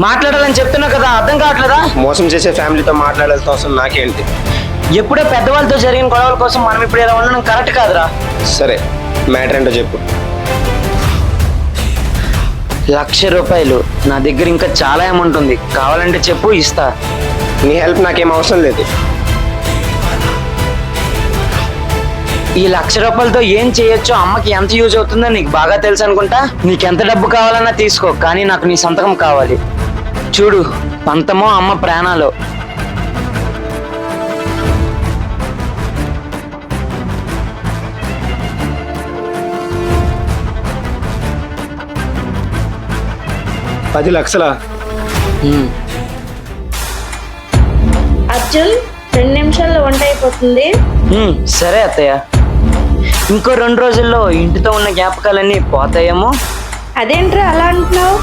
మాట్లాడాలని చెప్తున్నా కదా, అర్థం కావట్లేదా? మోసం చేసే ఫ్యామిలీతో మాట్లాడాల్సిన అవసరం నాకేంటి? ఎప్పుడో పెద్దవాళ్ళతో జరిగిన గొడవల కోసం మనం ఇప్పుడు ఇలా ఉండడం కరెక్ట్ కాదురా. సరే, మ్యాటర్ ఏంటో చెప్పు. 1,00,000 రూపాయలు నా దగ్గర ఇంకా చాలా అమౌంట్ ఉంది, కావాలంటే చెప్పు, ఇస్తా. నీ హెల్ప్ నాకేం అవసరం లేదు. ఈ 1,00,000 రూపాయలతో ఏం చేయొచ్చో, అమ్మకి ఎంత యూజ్ అవుతుందో నీకు బాగా తెలుసు అనుకుంటా. నీకెంత డబ్బు కావాలన్నా తీసుకో, కానీ నాకు నీ సంతకం కావాలి. చూడు, పంతమో అమ్మ ప్రాణాలు. పది లక్షలా? అర్జున్, 2 నిమిషాల్లో వంట అయిపోతుంది. సరే అత్తయ్య. ఇంకో 2 రోజుల్లో ఇంటితో ఉన్న జ్ఞాపకాలన్నీ పోతాయేమో. అదేంట్రా అలా అంటున్నావు?